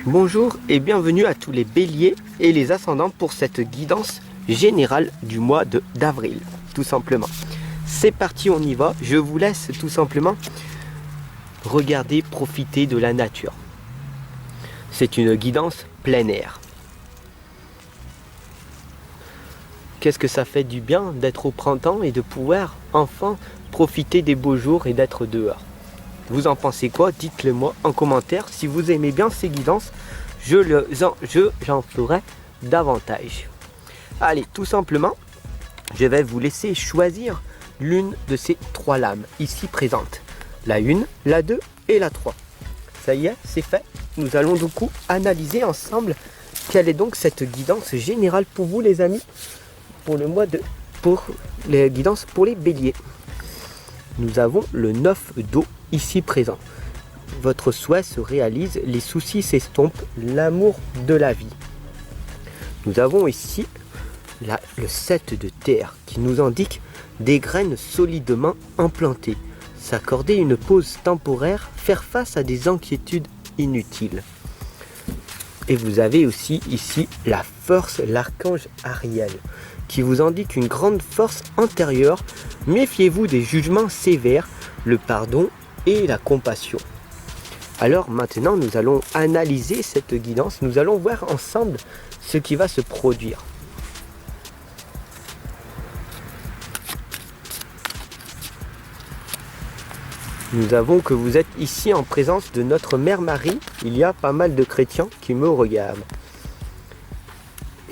Bonjour et bienvenue à tous les béliers et les ascendants pour cette guidance générale du mois d'avril, tout simplement. C'est parti, on y va. Je vous laisse tout simplement regarder, profiter de la nature. C'est une guidance plein air. Qu'est-ce que ça fait du bien d'être au printemps et de pouvoir enfin profiter des beaux jours et d'être dehors. Vous en pensez quoi? Dites-le moi en commentaire. Si vous aimez bien ces guidances, j'en ferai davantage. Allez, tout simplement, je vais vous laisser choisir l'une de ces trois lames ici présentes. La 1, la 2 et la 3. Ça y est, c'est fait. Nous allons du coup analyser ensemble quelle est donc cette guidance générale pour vous les amis, pour les guidances pour les béliers. Nous avons le 9 d'eau ici présent. Votre souhait se réalise, les soucis s'estompent, l'amour de la vie. Nous avons ici le 7 de terre qui nous indique des graines solidement implantées, s'accorder une pause temporaire, faire face à des inquiétudes inutiles. Et vous avez aussi ici la force, l'archange Ariel, qui vous indique une grande force intérieure. Méfiez-vous des jugements sévères, le pardon et la compassion. Alors maintenant, nous allons analyser cette guidance. Nous allons voir ensemble ce qui va se produire. Nous avons que vous êtes ici en présence de notre Mère Marie. Il y a pas mal de chrétiens qui me regardent.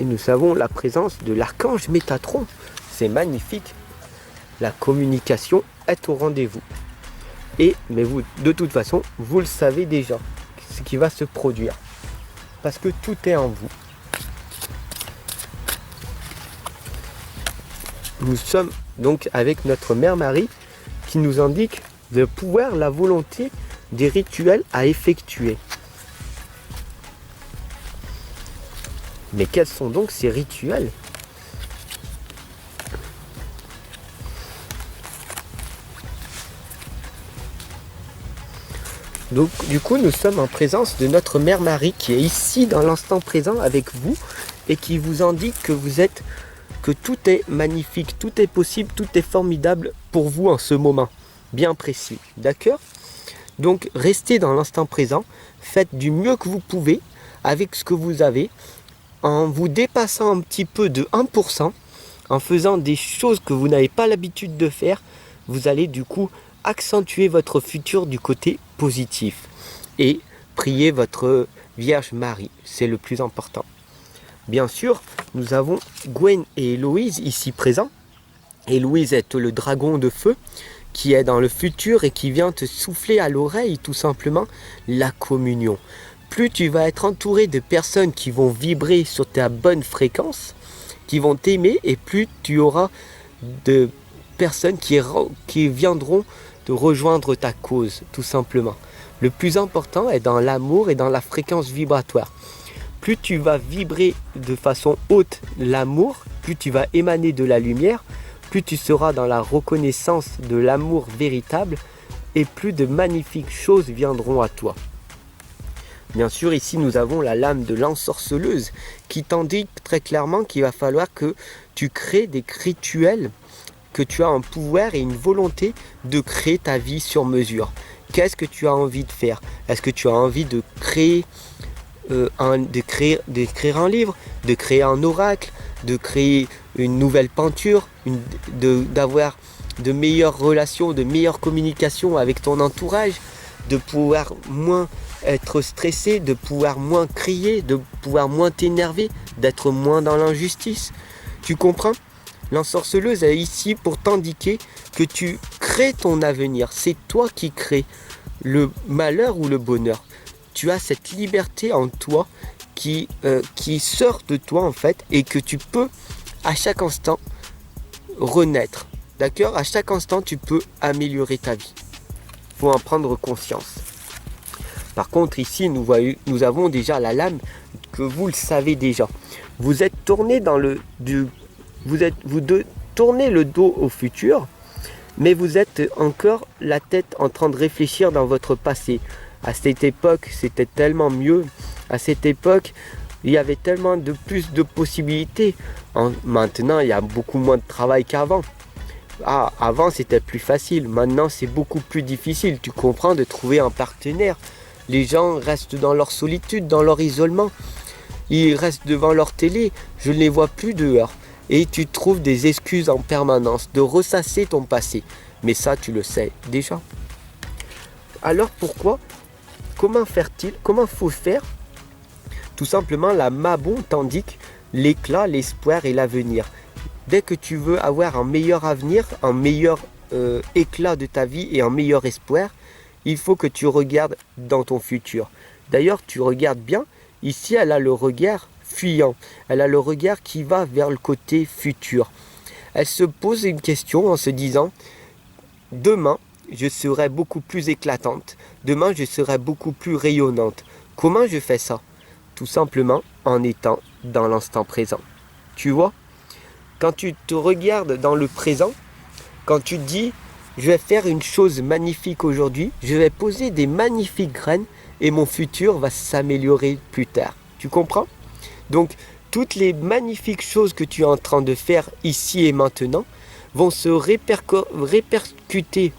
Et nous avons la présence de l'archange Métatron. C'est magnifique. La communication est au rendez-vous. Mais vous, de toute façon, vous le savez déjà, ce qui va se produire. Parce que tout est en vous. Nous sommes donc avec notre Mère Marie qui nous indique le pouvoir, la volonté des rituels à effectuer. Mais quels sont donc ces rituels ? Donc du coup nous sommes en présence de notre Mère Marie qui est ici dans l'instant présent avec vous et qui vous indique que tout est magnifique, tout est possible, tout est formidable pour vous en ce moment, bien précis, d'accord? Donc restez dans l'instant présent, faites du mieux que vous pouvez avec ce que vous avez, en vous dépassant un petit peu de 1%, en faisant des choses que vous n'avez pas l'habitude de faire, vous allez du coup accentuer votre futur du côté positif. Et priez votre Vierge Marie, c'est le plus important. Bien sûr, nous avons Gwen et Héloïse ici présents. Héloïse est le dragon de feu qui est dans le futur et qui vient te souffler à l'oreille tout simplement la communion. Plus tu vas être entouré de personnes qui vont vibrer sur ta bonne fréquence, qui vont t'aimer, et plus tu auras de personnes qui viendront te rejoindre ta cause, tout simplement. Le plus important est dans l'amour et dans la fréquence vibratoire. Plus tu vas vibrer de façon haute l'amour, plus tu vas émaner de la lumière, plus tu seras dans la reconnaissance de l'amour véritable, et plus de magnifiques choses viendront à toi. Bien sûr, ici nous avons la lame de l'ensorceleuse qui t'indique très clairement qu'il va falloir que tu crées des rituels, que tu as un pouvoir et une volonté de créer ta vie sur mesure. Qu'est-ce que tu as envie de faire? Est-ce que tu as envie de créer d'écrire un livre, de créer un oracle, de créer une nouvelle peinture, d'avoir de meilleures relations, de meilleures communications avec ton entourage, de pouvoir moins être stressé, de pouvoir moins crier, de pouvoir moins t'énerver, d'être moins dans l'injustice? Tu comprends? L'ensorceleuse est ici pour t'indiquer que tu crées ton avenir. C'est toi qui crées le malheur ou le bonheur. Tu as cette liberté en toi qui sort de toi en fait, et que tu peux à chaque instant renaître. D'accord? À chaque instant, tu peux améliorer ta vie. Il faut en prendre conscience. Par contre, ici, nous avons déjà la lame que vous le savez déjà. Vous êtes tourné tournez le dos au futur, mais vous êtes encore la tête en train de réfléchir dans votre passé. À cette époque, c'était tellement mieux. À cette époque, il y avait tellement de plus de possibilités. Maintenant, il y a beaucoup moins de travail qu'avant. Ah, avant c'était plus facile, maintenant c'est beaucoup plus difficile, tu comprends, de trouver un partenaire. Les gens restent dans leur solitude, dans leur isolement. Ils restent devant leur télé, je ne les vois plus dehors. Et tu trouves des excuses en permanence de ressasser ton passé. Mais ça, tu le sais déjà. Alors pourquoi? Comment faire-t-il? Comment faut faire? Tout simplement, la Mabon t'indique l'éclat, l'espoir et l'avenir. Dès que tu veux avoir un meilleur avenir, un meilleur éclat de ta vie et un meilleur espoir, il faut que tu regardes dans ton futur. D'ailleurs, tu regardes bien. Ici, elle a le regard fuyant. Elle a le regard qui va vers le côté futur. Elle se pose une question en se disant « Demain, je serai beaucoup plus éclatante. Demain, je serai beaucoup plus rayonnante. Comment je fais ça ?» Tout simplement en étant dans l'instant présent. Tu vois ? Quand tu te regardes dans le présent, quand tu dis « Je vais faire une chose magnifique aujourd'hui, je vais poser des magnifiques graines et mon futur va s'améliorer plus tard. » Tu comprends? Donc, toutes les magnifiques choses que tu es en train de faire ici et maintenant vont se répercuter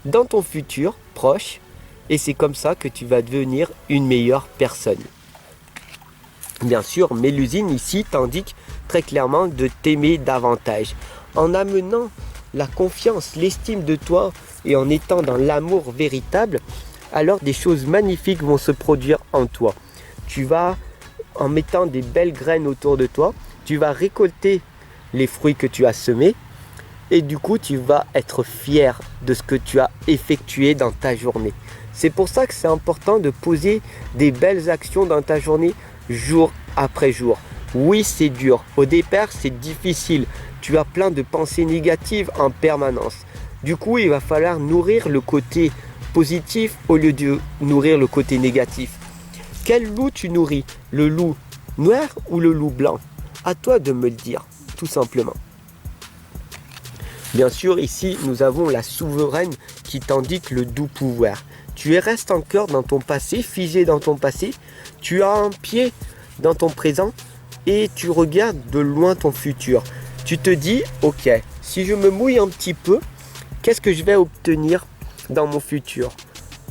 dans ton futur proche et c'est comme ça que tu vas devenir une meilleure personne. Bien sûr, Mélusine ici t'indique très clairement de t'aimer davantage. En amenant la confiance, l'estime de toi et en étant dans l'amour véritable, alors des choses magnifiques vont se produire en toi. Tu vas, en mettant des belles graines autour de toi, tu vas récolter les fruits que tu as semés et du coup tu vas être fier de ce que tu as effectué dans ta journée. C'est pour ça que c'est important de poser des belles actions dans ta journée jour après jour. Oui, c'est dur. Au départ, c'est difficile. Tu as plein de pensées négatives en permanence. Du coup, il va falloir nourrir le côté positif au lieu de nourrir le côté négatif. Quel loup tu nourris? Le loup noir ou le loup blanc? À toi de me le dire, tout simplement. Bien sûr, ici, nous avons la souveraine qui t'indique le doux pouvoir. Tu restes encore dans ton passé, figé dans ton passé. Tu as un pied dans ton présent et tu regardes de loin ton futur. Tu te dis, ok, si je me mouille un petit peu, qu'est-ce que je vais obtenir dans mon futur?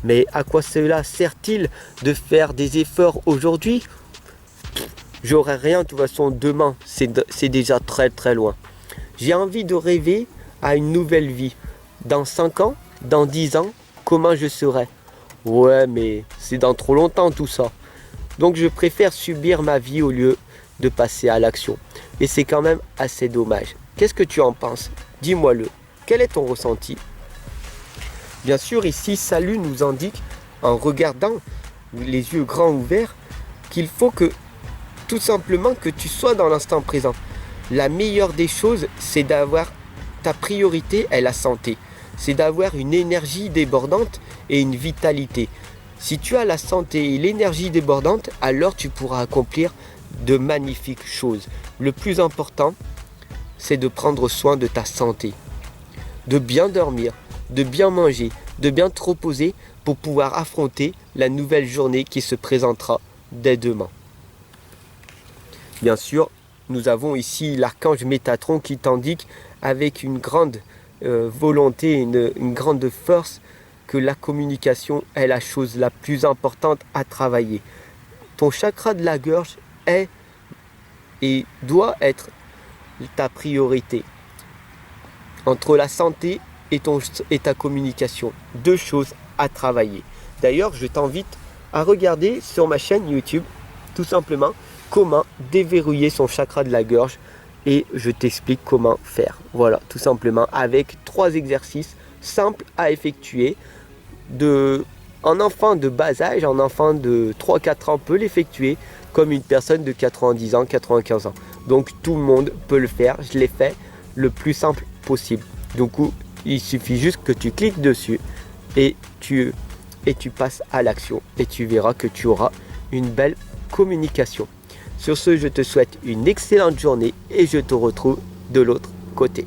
Mais à quoi cela sert-il de faire des efforts aujourd'hui? J'aurai rien de toute façon demain, c'est déjà très très loin. J'ai envie de rêver à une nouvelle vie. Dans 5 ans, dans 10 ans, comment je serai? Ouais, mais c'est dans trop longtemps tout ça. Donc je préfère subir ma vie au lieu de passer à l'action. Et c'est quand même assez dommage. Qu'est-ce que tu en penses? Dis-moi-le. Quel est ton ressenti? Bien sûr, ici, Salut nous indique, en regardant les yeux grands ouverts, qu'il faut que, tout simplement, que tu sois dans l'instant présent. La meilleure des choses, c'est d'avoir ta priorité est la santé. C'est d'avoir une énergie débordante et une vitalité. Si tu as la santé et l'énergie débordante, alors tu pourras accomplir de magnifiques choses. Le plus important, c'est de prendre soin de ta santé, de bien dormir, de bien manger, de bien te reposer pour pouvoir affronter la nouvelle journée qui se présentera dès demain. Bien sûr, nous avons ici l'archange Métatron qui t'indique avec une grande volonté, une grande force, que la communication est la chose la plus importante à travailler. Ton chakra de la gorge est et doit être ta priorité. Entre la santé et ta communication, 2 choses à travailler. D'ailleurs, je t'invite à regarder sur ma chaîne YouTube, tout simplement, comment déverrouiller son chakra de la gorge et je t'explique comment faire. Voilà, tout simplement, avec 3 exercices simples à effectuer. Un enfant de bas âge, un enfant de 3-4 ans peut l'effectuer comme une personne de 90 ans, 95 ans. Donc tout le monde peut le faire, je l'ai fait le plus simple possible. Donc il suffit juste que tu cliques dessus et tu passes à l'action et tu verras que tu auras une belle communication. Sur ce, je te souhaite une excellente journée et je te retrouve de l'autre côté.